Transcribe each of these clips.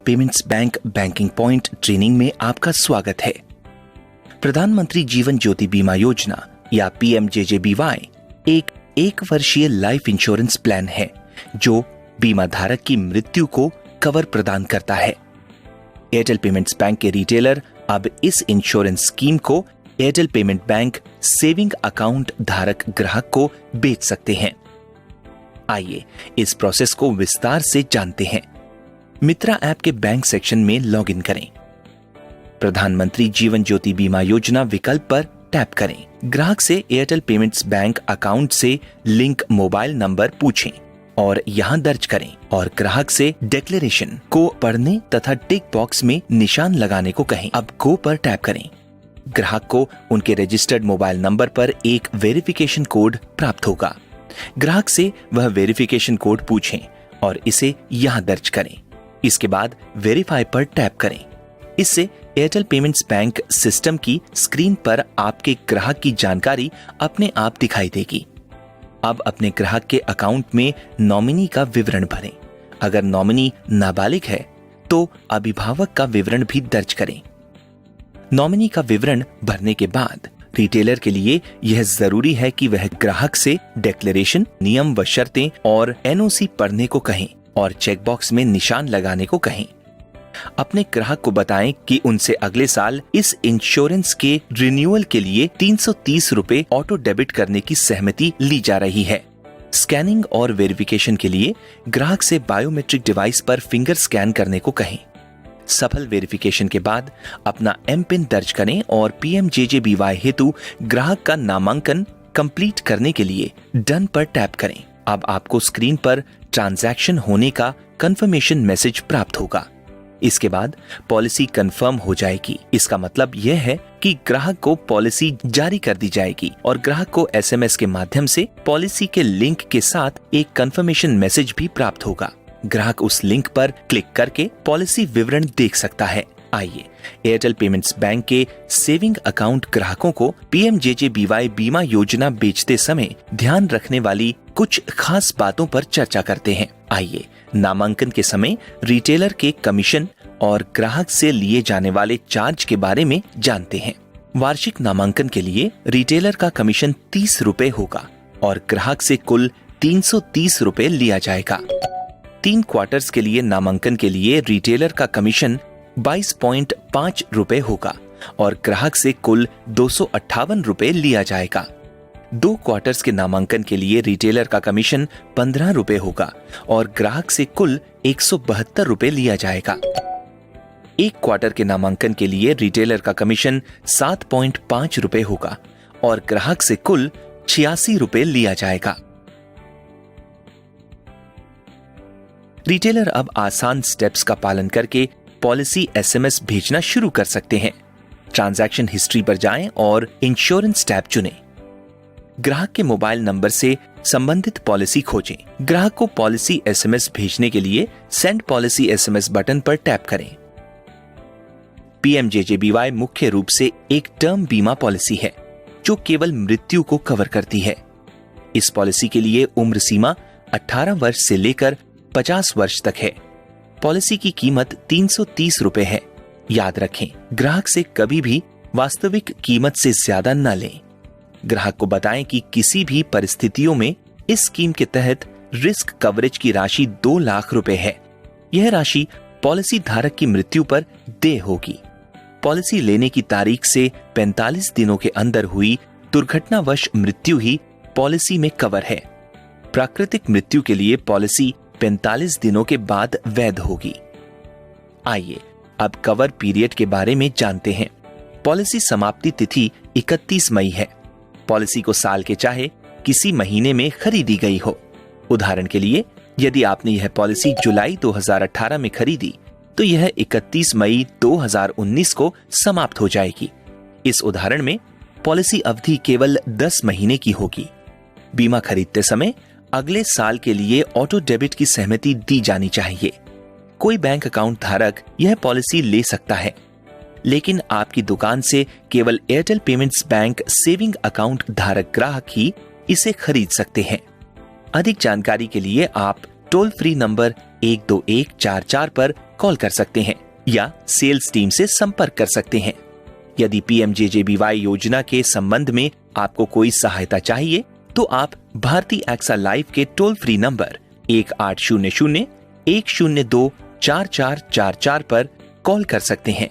Payments bank banking point training में आपका स्वागत है। प्रधानमंत्री जीवन ज्योति बीमा योजना या पीएमजेजेबीवाई एक वर्षीय लाइफ इंश्योरेंस प्लान है जो बीमा धारक की मृत्यु को कवर प्रदान करता है। एयरटेल पेमेंट्स बैंक के रिटेलर अब इस इंश्योरेंस स्कीम को Airtel payment bank saving account धारक ग्राहक को बेच सकते हैं। आइए इस प्रोसेस को विस्तार से जानते हैं। मित्रा ऐप के बैंक सेक्शन में लॉगिन करें। प्रधानमंत्री जीवन ज्योति बीमा योजना विकल्प पर टैप करें। ग्राहक से एयरटेल पेमेंट्स बैंक अकाउंट से लिंक मोबाइल नंबर पूछें और यहां दर्ज करें और ग्राहक से डिक्लेरेशन को पढ़ने तथा टिक बॉक्स में निशान लगाने को कहें। अब गो पर टैप करें। ग्राहक को उनके रजिस्टर्ड मोबाइल नंबर पर एक वेरिफिकेशन कोड प्राप्त होगा। ग्राहक से वह वेरिफिकेशन कोड पूछें और इसे यहां दर्ज करें। इसके बाद वेरीफाई पर टैप करें। इससे एयरटेल पेमेंट्स बैंक सिस्टम की स्क्रीन पर आपके ग्राहक की जानकारी अपने आप दिखाई देगी। अब अपने ग्राहक के अकाउंट में नॉमिनी का विवरण भरें। अगर नॉमिनी नाबालिग है तो अभिभावक का विवरण भी दर्ज करें। नॉमिनी का विवरण भरने के बाद रिटेलर के लिए यह जरूरी है कि वह ग्राहक से डिक्लेरेशन, नियम व शर्तें और एनओसी पढ़ने को कहें और चेकबॉक्स में निशान लगाने को कहें। अपने ग्राहक को बताएं कि उनसे अगले साल इस इंश्योरेंस के रिन्यूअल के लिए 330 रुपए ऑटो डेबिट करने की सहमति ली जा रही है। स्कैनिंग और वेरिफिकेशन के लिए ग्राहक से बायोमेट्रिक डिवाइस पर फिंगर स्कैन करने को कहें। सफल वेरिफिकेशन के बाद अपना एमपिन दर्ज करें और पीएमजेजेबीवाई हेतु ग्राहक का नामांकन कंप्लीट करने के लिए डन पर टैप करें। अब आपको स्क्रीन पर ट्रांजैक्शन होने का कंफर्मेशन मैसेज प्राप्त होगा। इसके बाद पॉलिसी कंफर्म हो जाएगी। इसका मतलब यह है कि ग्राहक को पॉलिसी जारी कर दी जाएगी और ग्राहक को एसएमएस के माध्यम से पॉलिसी के लिंक के साथ एक कंफर्मेशन मैसेज भी प्राप्त होगा। ग्राहक उस लिंक पर क्लिक करके पॉलिसी विवरण देख सकता है। आइए एयरटेल पेमेंट्स बैंक के सेविंग अकाउंट ग्राहकों को पीएमजेजेबीवाई बीमा योजना बेचते समय ध्यान रखने वाली कुछ खास बातों पर चर्चा करते हैं। आइए नामांकन के समय रिटेलर के कमीशन और ग्राहक से लिए जाने वाले चार्ज के बारे में जानते हैं। वार्षिक नामांकन के लिए रिटेलर का कमीशन 30 रुपए होगा और ग्राहक से कुल 330 रुपए लिया जाएगा। 3 क्वार्टर्स के लिए नामांकन के लिए रिटेलर का कमीशन 22.5 रुपए होगा और ग्राहक से कुल 258 रुपए लिया जाएगा। 2 क्वार्टर्स के नामांकन के लिए रिटेलर का कमीशन 15 रुपए होगा और ग्राहक से कुल 172 रुपए लिया जाएगा। 1 क्वार्टर के नामांकन के लिए रिटेलर का कमीशन 7.5 रुपए होगा और ग्राहक से कुल 86 रुपए लिया जाएगा। रिटेलर अब आसान स्टेप्स का पालन करके पॉलिसी एसएमएस भेजना शुरू कर सकते हैं। ट्रांजैक्शन हिस्ट्री पर जाएं और इंश्योरेंस टैब चुनें। ग्राहक के मोबाइल नंबर से संबंधित पॉलिसी खोजें। ग्राहक को पॉलिसी एसएमएस भेजने के लिए सेंड पॉलिसी एसएमएस बटन पर टैप करें। पीएमजेजेबीवाई मुख्य रूप से एक टर्म बीमा पॉलिसी है जो केवल मृत्यु को कवर करती है। इस पॉलिसी के लिए उम्र सीमा 18 वर्ष से लेकर 50 वर्ष तक है। पॉलिसी की कीमत 330 रुपए है। याद रखें, ग्राहक से कभी भी वास्तविक कीमत से ज्यादा न लें। ग्राहक को बताएं कि किसी भी परिस्थितियों में इस स्कीम के तहत रिस्क कवरेज की राशि 2 लाख रुपए है। यह राशि पॉलिसी धारक की मृत्यु पर देय होगी। पॉलिसी लेने की तारीख से 45 दिनों के अंदर हुई दुर्घटनावश मृत्यु ही पॉलिसी में कवर है। प्राकृतिक मृत्यु के लिए पॉलिसी 45 दिनों के बाद वैध होगी। आइए अब कवर पीरियड के बारे में जानते हैं। पॉलिसी समाप्ति तिथि 31 मई है। पॉलिसी को साल के चाहे किसी महीने में खरीदी गई हो। उदाहरण के लिए, यदि आपने यह पॉलिसी जुलाई 2018 में खरीदी तो यह 31 मई 2019 को समाप्त हो जाएगी। इस उदाहरण में पॉलिसी अवधि केवल 10 महीने की होगी। बीमा खरीदते समय अगले साल के लिए ऑटो डेबिट की सहमति दी जानी चाहिए। कोई बैंक अकाउंट धारक यह पॉलिसी ले सकता है, लेकिन आपकी दुकान से केवल Airtel payments bank saving account धारक ग्राहक ही इसे खरीद सकते हैं। अधिक जानकारी के लिए आप टोल फ्री नंबर 12144 पर कॉल कर सकते हैं या सेल्स टीम से संपर्क कर सकते हैं। यदि पीएमजेजेबीवाई योजना के संबंध में आपको कोई सहायता चाहिए तो आप भारतीय एक्सा लाइफ के टोल फ्री नंबर 1800-102-4444 पर कॉल कर सकते हैं।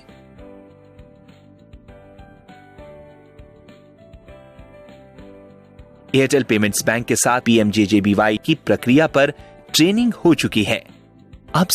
एयरटेल पेमेंट्स बैंक के साथ पीएमजेजेबीवाई की प्रक्रिया पर ट्रेनिंग हो चुकी है। अब